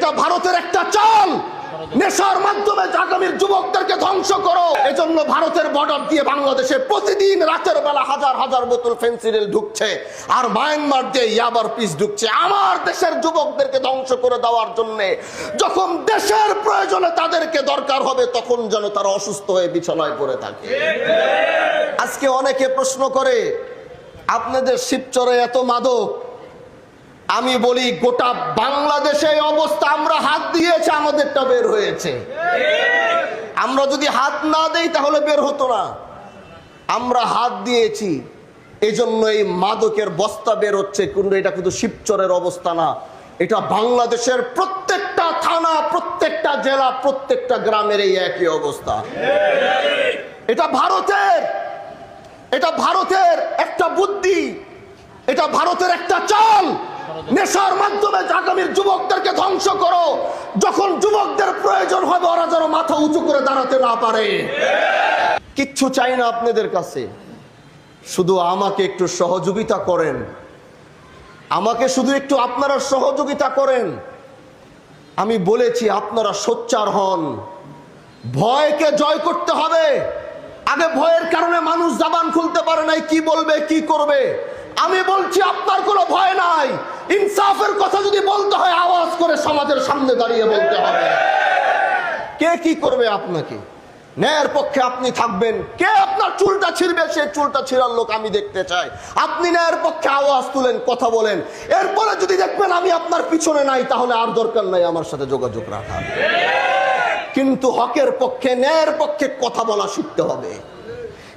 এটা ভারতের একটা চাল, নেশার মাধ্যমে আগামীর যুবকদেরকে ধ্বংস করো। এজন্য ভারতের বর্ডার দিয়ে বাংলাদেশে প্রতিদিন রাতের বেলা হাজার হাজার বোতল ফেন্সিডিল ঢুকছে, আর মায়ানমার দিয়ে ইয়াবার পিস ঢুকছে আমার দেশের যুবকদেরকে ধ্বংস করে দেওয়ার জন্য। যখন দেশের প্রয়োজনে তাদেরকে দরকার হবে তখন যেন তারা অসুস্থ হয়ে বিছানায় পড়ে থাকে। আজকে অনেকে প্রশ্ন করে আপনাদের শিবচরে এত মাদক। আমি বলি গোটা বাংলাদেশে অবস্থা, আমরা হাত দিয়েছি আমাদেরটা বের হয়েছে। আমরা যদি হাত না দেই তাহলে বের হতো না। আমরা হাত দিয়েছি, এজন্য এই মাদকের বস্তা বের হচ্ছে। কিন্তু এটা কিন্তু শিবচরের অবস্থা না, এটা বাংলাদেশের প্রত্যেকটা থানা, প্রত্যেকটা জেলা, প্রত্যেকটা গ্রামের এই একই অবস্থা। এটা ভারতের একটা বুদ্ধি, এটা ভারতের একটা চাল, নেশার মাধ্যমে আগামীর যুবকদেরকে ধ্বংস করো। যখন যুবকদের প্রয়োজন হবে ওরা যেন মাথা উঁচু করে দাঁড়াতে না পারে। কিচ্ছু চাই না আপনাদের কাছে, শুধু আমাকে একটু সহযোগিতা করেন, আমাকে শুধু একটু আপনারা সহযোগিতা করেন। আমি বলেছি আপনারা সোচ্চার হন, ভয়কে জয় করতে হবে। আগে ভয়ের কারণে মানুষ জবান খুলতে পারে নাই, কি বলবে কি করবে। আমি বলছি আপনার কোনো ভয় নাই। ইনসাফের কথা যদি বলতে হয় আওয়াজ করে সমাজের সামনে দাঁড়িয়ে বলতে হবে। কে কি করবে আপনাকে? ন্যায়ের পক্ষে আপনি থাকবেন। কে আপনার চুলটা ছিঁড়বে? সে চুলটা ছিঁড়ার লোক আমি দেখতে চাই। আপনি ন্যায়ের পক্ষে আওয়াজ তুলেন, কথা বলেন। এরপরে যদি দেখবেন আমি আপনার পিছনে নাই, তাহলে আর দরকার নাই আমার সাথে যোগাযোগ রাখা। কিন্তু হকের পক্ষে, ন্যায়ের পক্ষে কথা বলা শিখতে হবে।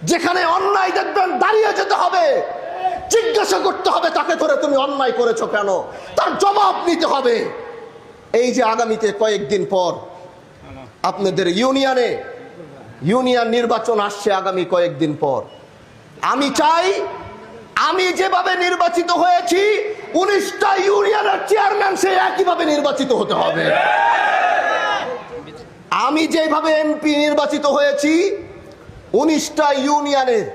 যেখানে অন্যায় দেখবেন দাঁড়িয়ে যেতে হবে, জিজ্ঞাসা করতে হবে তাকে ধরে তুমি অন্যায় করেছো কেন, তার জবাব নিতে হবে। এই যে আগামীতে কয়েকদিন পর আপনাদের ইউনিয়ন নির্বাচন আসছে, আগামী কয়েকদিন পর আমি চাই আমি যেভাবে নির্বাচিত হয়েছি 19টা ইউনিয়নের চেয়ারম্যান সে একইভাবে নির্বাচিত হতে হবে। আমি যেভাবে এমপি নির্বাচিত হয়েছি 19টা ইউনিয়নের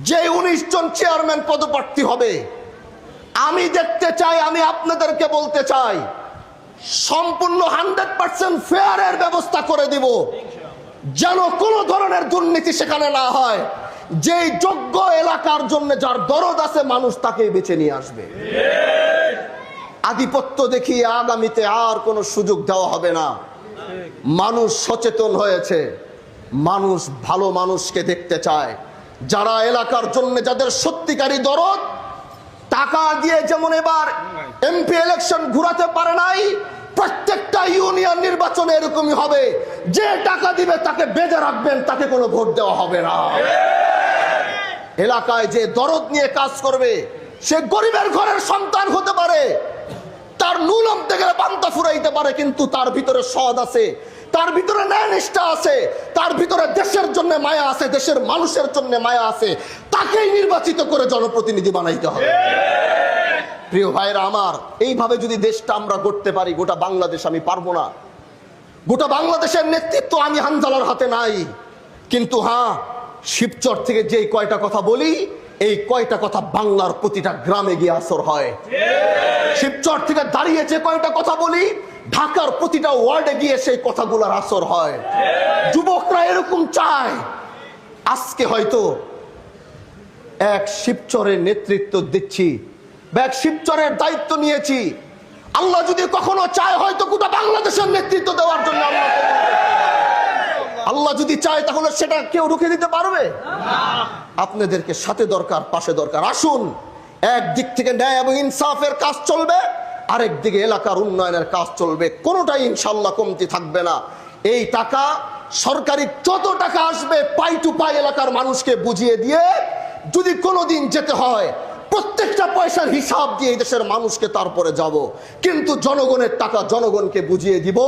যে 19 জন চেয়ারম্যান পদপ্রার্থী হবে, আমি দেখতে চাই, আমি আপনাদেরকে বলতে চাই সম্পূর্ণ 100% ফেয়ারের ব্যবস্থা করে দিব, যেন কোনো ধরনের দুর্নীতি সেখানে না হয়। যে যোগ্য এলাকার জন্য যার দরদ আছে মানুষ তাকে বেছে নিয়ে আসবে। আধিপত্য দেখিয়ে আগামীতে আর কোনো সুযোগ দেওয়া হবে না। মানুষ সচেতন হয়েছে, মানুষ ভালো মানুষকে দেখতে চায়। যারা এলাকার জন্য, যাদের সত্যিকারী দরদ, টাকা দিয়ে যেমন এবার এমপি ইলেকশন ঘুরাতে পারে নাই, প্রত্যেকটা ইউনিয়ন নির্বাচনে এরকমই হবে। যে টাকা দিবে তাকে বেঁধে রাখবেন, তাকে কোনো ভোট দেওয়া হবে না। এলাকায় যে দরদ নিয়ে কাজ করবে, সে গরিবের ঘরের সন্তান হতে পারে, তার নুন আনতে গেলে পান্তা ফুরাইতে পারে, কিন্তু তার ভিতরে সদ আছে, তার ভিতরে ন্যায়নিষ্ঠা আছে, তার ভিতরে দেশের জন্য মায়া আছে, দেশের মানুষের জন্য মায়া আছে। তাকেই নির্বাচিত করে জনপ্রতিনিধি বানাইতে হবে। প্রিয় ভাইরা আমার, এইভাবে যদি দেশটা আমরা গড়তে পারি, গোটা বাংলাদেশ, আমি পারবো না, গোটা বাংলাদেশের নেতৃত্ব আমি হানজালার হাতে নাই। কিন্তু হ্যাঁ, শিবচর থেকে যেই কয়টা কথা বলি, এই কয়টা কথা বাংলার প্রতিটা গ্রামে গিয়ে আসর হয়। শিবচর থেকে দাঁড়িয়ে যে কয়টা কথা বলি, ঢাকার প্রতিটা ওয়ার্ডে গিয়ে সেই কথাগুলোর আসর হয়। যুবকরা এরকম চায়। আজকে হয়তো এক শিবচরের নেতৃত্ব দিচ্ছি বা এক শিবচরের দায়িত্ব নিয়েছি। আল্লাহ যদি কখনো চায় হয়তো গোটা বাংলাদেশের নেতৃত্ব দেওয়ার জন্য আল্লাহ যদি চায়, তাহলে সেটা কেউ রুখে দিতে পারবে? আপনাদেরকে সাথে দরকার, পাশে দরকার। আসুন, একদিক থেকে ন্যায় এবং ইনসাফের কাজ চলবে, আরেক দিকে এলাকার উন্নয়নের কাজ চলবে। কোনোটাই ইনশাল্লাহ কমতি থাকবে না। এই টাকা সরকারি যত টাকা আসবে পাই টু পাই এলাকার মানুষকে বুঝিয়ে দিয়ে, যদি কোনোদিন যেতে হয় প্রত্যেকটা পয়সার হিসাব দিয়ে দেশের মানুষকে তারপরে যাব। কিন্তু জনগণের টাকা জনগণকে বুঝিয়ে দিব,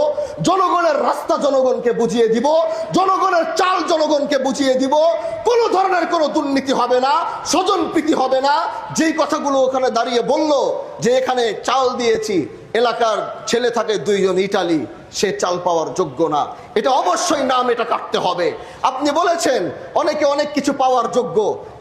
জনগণের রাস্তা জনগণকে বুঝিয়ে দিব, জনগণের চাল জনগণকে বুঝিয়ে দিব। কোনো ধরনের কোনো দুর্নীতি হবে না, স্বজনপ্রীতি হবে না। যেই কথাগুলো ওখানে দাঁড়িয়ে বলল যে এখানে চাল দিয়েছি, এলাকার ছেলে থাকে 2 জন ইটালি, সে চাল পাওয়ার যোগ্য না। এটা অবশ্যই নাম এটা কাটতে হবে। আপনি বলেছেন অনেকে অনেক কিছু পাওয়ার যোগ্য,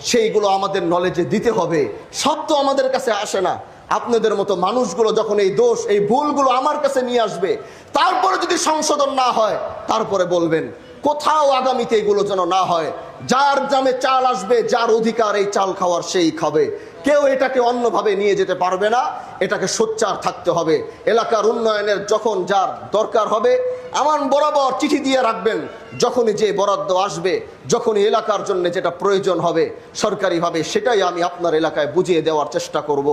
সেইগুলো আমাদের নলেজে দিতে হবে। সব তো আমাদের কাছে আসে না। আপনাদের মতো মানুষগুলো যখন এই দোষ এই ভুলগুলো আমার কাছে নিয়ে আসবে, তারপরে যদি সংশোধন না হয় তারপরে বলবেন। কোথাও আগামীতে এগুলো যেন না হয়। যার জামে চাল আসবে, যার অধিকার এই চাল খাওয়ার সেই খাবে। কেউ এটাকে অন্যভাবে নিয়ে যেতে পারবে না। এটাকে সোচ্চার থাকতে হবে। এলাকার উন্নয়নের যখন যার দরকার হবে আমার বরাবর চিঠি দিয়ে রাখবেন। যখনই যে বরাদ্দ আসবে, যখনই এলাকার জন্য যেটা প্রয়োজন হবে সরকারিভাবে, সেটাই আমি আপনার এলাকায় বুঝিয়ে দেওয়ার চেষ্টা করব।